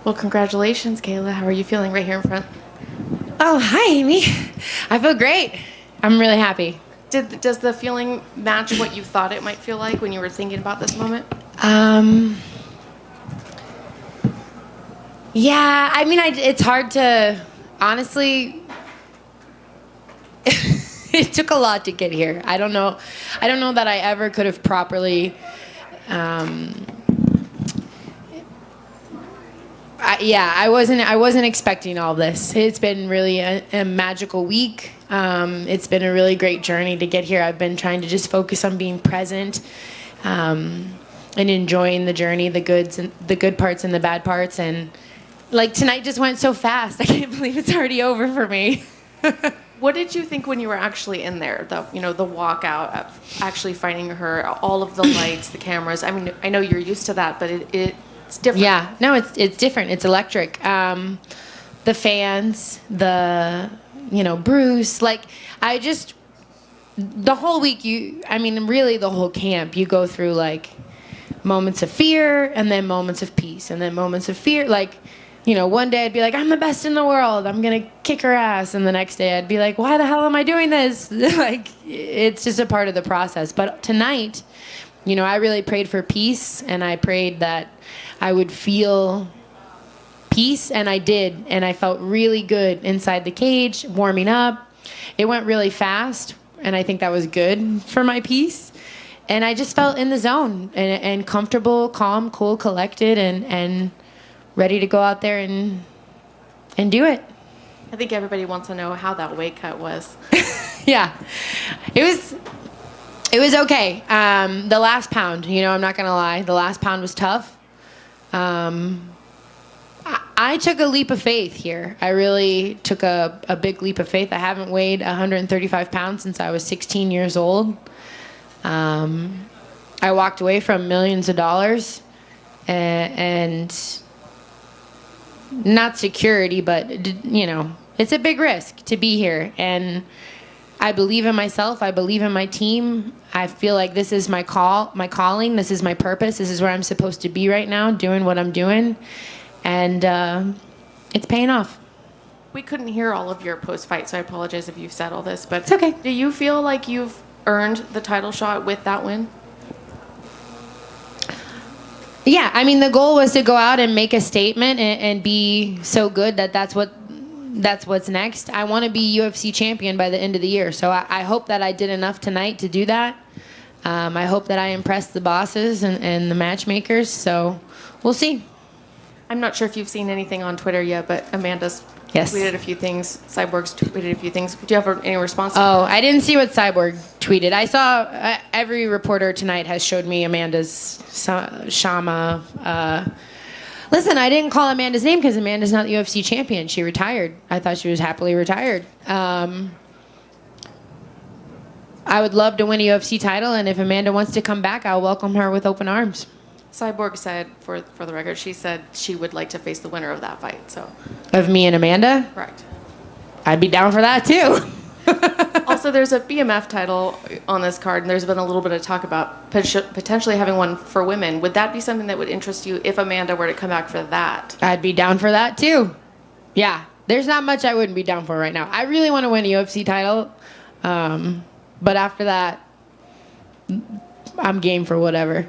Well, congratulations, Kayla. How are you feeling right here in front? Oh, hi, Amy. I feel great. I'm really happy. Does the feeling match what you thought it might feel like when you were thinking about this moment? Um, yeah, I mean, it's hard to, honestly, it took a lot to get here. I don't know that I ever could have properly, um, I wasn't expecting all this. It's been really a magical week. It's been a really great journey to get here. I've been trying to just focus on being present, and enjoying the journey, the good parts and the bad parts. And like tonight just went so fast. I can't believe it's already over for me. What did you think when you were actually in there? The walkout, of actually finding her, all of the lights, the cameras. I mean, I know you're used to that, but it's different. Yeah, no, it's different. It's electric. The fans, Bruce, the whole week, really the whole camp, you go through like moments of fear and then moments of peace and then moments of fear. One day I'd be like, I'm the best in the world. I'm going to kick her ass. And the next day I'd be like, why the hell am I doing this? It's just a part of the process. But tonight, I really prayed for peace, and I prayed that I would feel peace, and I did. And I felt really good inside the cage, warming up. It went really fast, and I think that was good for my peace. And I just felt in the zone and comfortable, calm, cool, collected, and ready to go out there and do it. I think everybody wants to know how that weight cut was. Yeah. It was okay. The last pound, I'm not going to lie. The last pound was tough. I took a leap of faith here. I really took a big leap of faith. I haven't weighed 135 pounds since I was 16 years old. I walked away from millions of dollars and not security, but, it's a big risk to be here. And I believe in myself. I believe in my team. I feel like this is my calling. This is my purpose. This is where I'm supposed to be right now, doing what I'm doing. And it's paying off. We couldn't hear all of your post-fight, so I apologize if you've said all this. But it's okay. Do you feel like you've earned the title shot with that win? Yeah, the goal was to go out and make a statement and be so good that's what's next. I want to be UFC champion by the end of the year. So I hope that I did enough tonight to do that. I hope that I impressed the bosses and the matchmakers. So we'll see. I'm not sure if you've seen anything on Twitter yet, but Amanda's tweeted a few things. Cyborg's tweeted a few things. Do you have any response? Oh, I didn't see what Cyborg tweeted. I saw every reporter tonight has showed me Amanda's Shama. Listen, I didn't call Amanda's name because Amanda's not the UFC champion. She retired. I thought she was happily retired. I would love to win a UFC title, and if Amanda wants to come back, I'll welcome her with open arms. Cyborg said, for the record, she said she would like to face the winner of that fight. So, of me and Amanda? Correct. I'd be down for that, too. Also, there's a BMF title on this card, and there's been a little bit of talk about potentially having one for women. Would that be something that would interest you if Amanda were to come back for that? I'd be down for that, too. Yeah. There's not much I wouldn't be down for right now. I really want to win a UFC title, but after that, I'm game for whatever.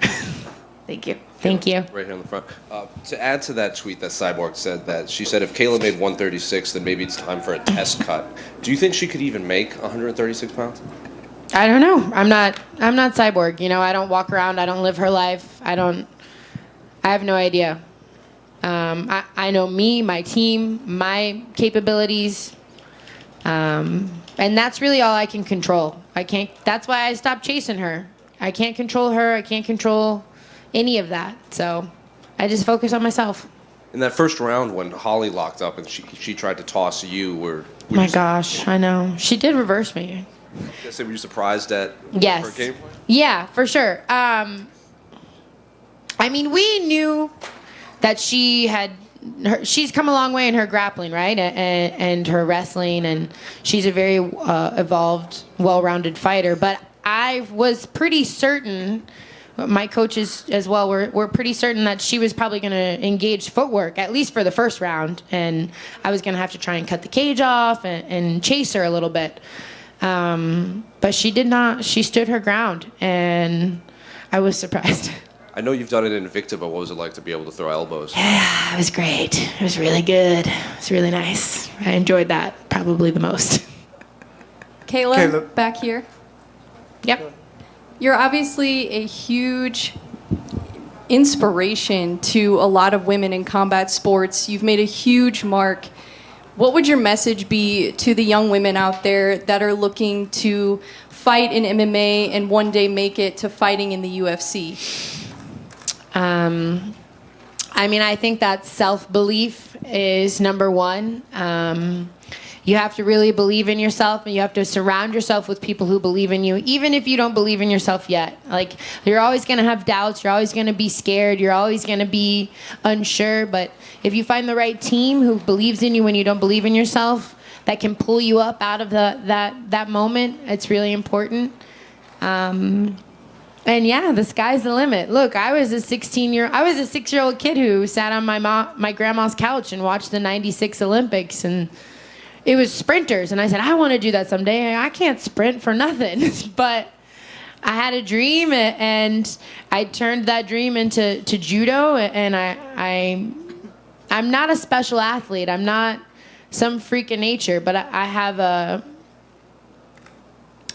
Thank you. Thank you. Right here in the front. To add to that tweet that Cyborg said, that she said if Kayla made 136, then maybe it's time for a test cut. Do you think she could even make 136 pounds? I don't know. I'm not Cyborg. I don't walk around. I don't live her life. I have no idea. I know me, my team, my capabilities, and that's really all I can control. That's why I stopped chasing her. I can't control her. I can't control any of that. So I just focus on myself. In that first round when Holly locked up and she tried to toss you, my gosh, I know. She did reverse me. Were you surprised at her game plan? Yeah, for sure. We knew that she's come a long way in her grappling, right? And her wrestling, and she's a very evolved, well-rounded fighter. But I was pretty certain my coaches as well were pretty certain that she was probably going to engage footwork, at least for the first round. And I was going to have to try and cut the cage off and chase her a little bit. But she did not. She stood her ground, and I was surprised. I know you've done it in Invicta, but what was it like to be able to throw elbows? Yeah, it was great. It was really good. It was really nice. I enjoyed that probably the most. Kayla, back here. Yep. You're obviously a huge inspiration to a lot of women in combat sports. You've made a huge mark. What would your message be to the young women out there that are looking to fight in MMA and one day make it to fighting in the UFC? I mean, I think that self-belief is number one. You have to really believe in yourself, and you have to surround yourself with people who believe in you, even if you don't believe in yourself yet. Like, you're always going to have doubts. You're always going to be scared. You're always going to be unsure. But if you find the right team who believes in you when you don't believe in yourself, that can pull you up out of that moment, it's really important. And yeah, the sky's the limit. Look, I was a 6-year-old kid who sat on my grandma's couch and watched the '96 Olympics, and it was sprinters. And I said, I want to do that someday. I can't sprint for nothing, but I had a dream, and I turned that dream into judo. And I'm not a special athlete. I'm not some freak of nature, but I have a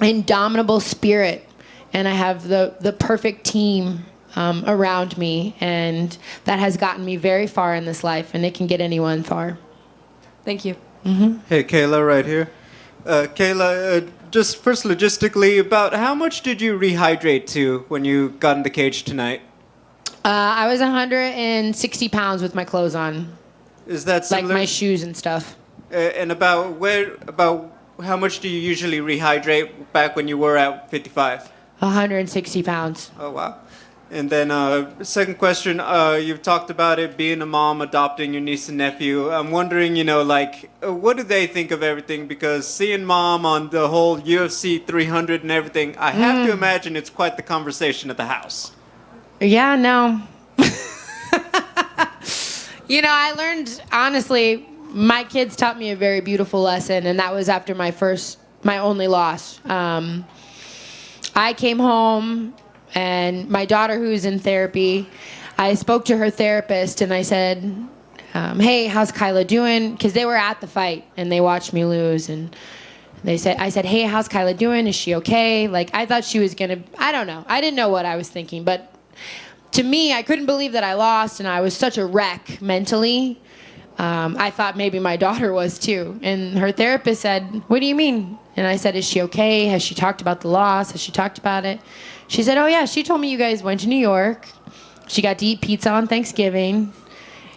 indomitable spirit. And I have the perfect team around me, and that has gotten me very far in this life, and it can get anyone far. Thank you. Mm-hmm. Hey, Kayla, right here. Kayla, just first logistically, about how much did you rehydrate to when you got in the cage tonight? I was 160 pounds with my clothes on. Is that similar? Like my shoes and stuff. And about how much do you usually rehydrate back when you were at 55? 160 pounds. Oh, wow. And then second question, you've talked about it being a mom, adopting your niece and nephew. I'm wondering, what do they think of everything? Because seeing mom on the whole UFC 300 and everything, I have to imagine it's quite the conversation at the house. Yeah, no. I learned, honestly, my kids taught me a very beautiful lesson, and that was after my only loss. I came home, and my daughter, who's in therapy, I spoke to her therapist, and I said, hey, how's Kayla doing? Because they were at the fight, and they watched me lose, and I said, hey, how's Kayla doing? Is she okay? Like, I thought she was going to, I don't know. I didn't know what I was thinking, but to me, I couldn't believe that I lost, and I was such a wreck mentally. I thought maybe my daughter was too. And her therapist said, what do you mean? And I said, is she okay? Has she talked about the loss? Has she talked about it? She said, oh yeah, she told me you guys went to New York. She got to eat pizza on Thanksgiving.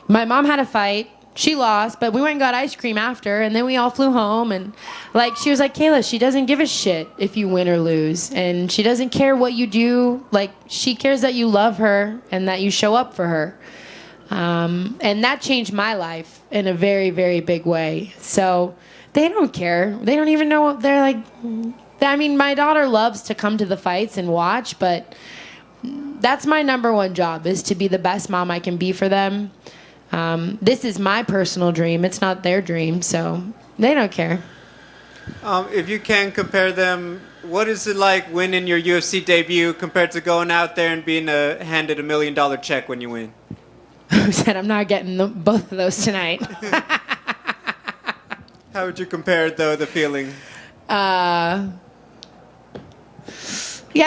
My mom had a fight. She lost, but we went and got ice cream after, and then we all flew home. And she was like, Kayla, she doesn't give a shit if you win or lose. And she doesn't care what you do. She cares that you love her and that you show up for her. And that changed my life in a very, very big way. So they don't care. They don't even know what they're like. I mean, my daughter loves to come to the fights and watch, but that's my number one job, is to be the best mom I can be for them. This is my personal dream. It's not their dream, so they don't care. If you can compare them, what is it like winning your UFC debut compared to going out there and being handed $1 million check when you win? Who said I'm not getting both of those tonight? How would you compare it, though, the feeling? Yeah,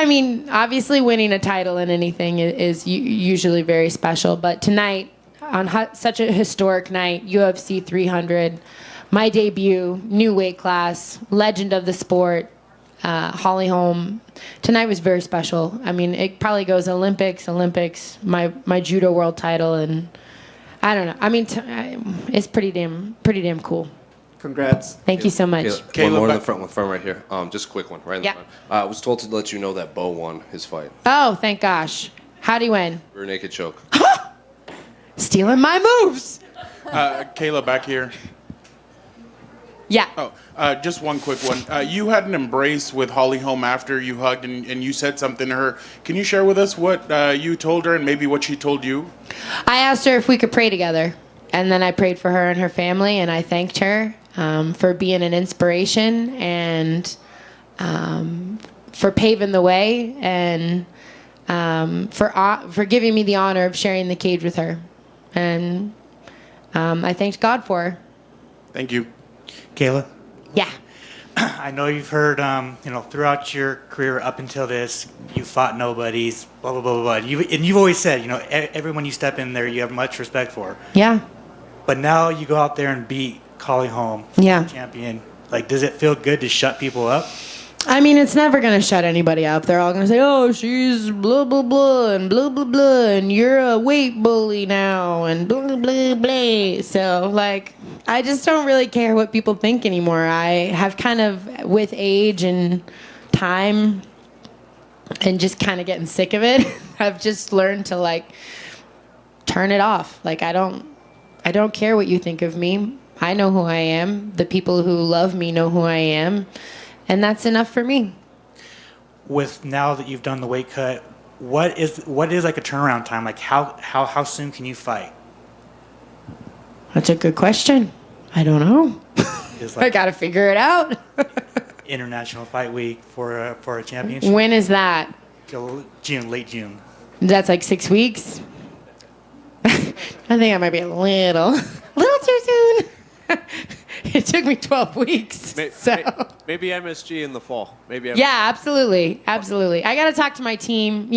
I mean, obviously winning a title in anything is usually very special. But tonight, on such a historic night, UFC 300, my debut, new weight class, legend of the sport, Holly Holm. Tonight was very special. I mean, it probably goes Olympics, my judo world title, and I don't know. I mean, it's pretty damn cool. Congrats. Thank you so much. Kayla, one more in the front right here. Just a quick one, right in the Yeah. front. I was told to let you know that Bo won his fight. Oh, thank gosh. How'd he win? Rear naked choke. Stealing my moves. Kayla, back here. Yeah. Oh, just one quick one. You had an embrace with Holly Holm after you hugged and you said something to her. Can you share with us what you told her and maybe what she told you? I asked her if we could pray together. And then I prayed for her and her family, and I thanked her for being an inspiration and for paving the way and for giving me the honor of sharing the cage with her. And I thanked God for her. Thank you. Kayla, Yeah. I know you've heard, throughout your career up until this, you fought nobodies, blah, blah, blah, blah. You've always said, everyone you step in there, you have much respect for. Yeah. But now you go out there and beat Holly Holm, Yeah. champion. Like, does it feel good to shut people up? I mean, it's never going to shut anybody up. They're all going to say, oh, she's blah, blah, blah, and blah, blah, blah, and you're a weight bully now, and blah, blah, blah. So, I just don't really care what people think anymore. I have kind of, with age and time and just kind of getting sick of it, I've just learned to, turn it off. I don't care what you think of me. I know who I am. The people who love me know who I am. And that's enough for me. With now that you've done the weight cut, what is like a turnaround time? Like how soon can you fight? That's a good question. I don't know. Is I got to figure it out. International Fight Week for a championship? When is that? June, late June. That's 6 weeks. I think I might be a little too soon. It took me 12 weeks. Maybe MSG in the fall. Yeah, absolutely. I got to talk to my team.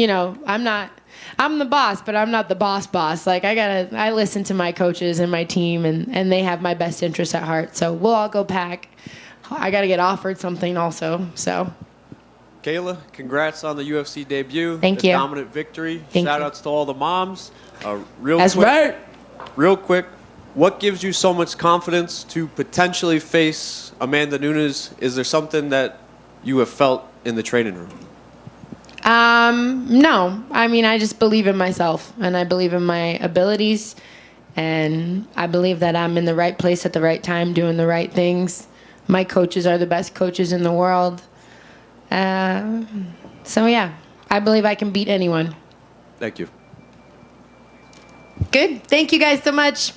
I'm the boss, but I'm not the boss. I listen to my coaches and my team, and they have my best interests at heart. So we'll all go pack. I got to get offered something also. So. Kayla, congrats on the UFC debut. Thank you. Dominant victory. Thank Shout you. outs to all the moms. Real quick, what gives you so much confidence to potentially face Amanda Nunes? Is there something that you have felt in the training room? No. I mean, I just believe in myself, and I believe in my abilities, and I believe that I'm in the right place at the right time doing the right things. My coaches are the best coaches in the world. So, yeah, I believe I can beat anyone. Thank you. Good. Thank you guys so much.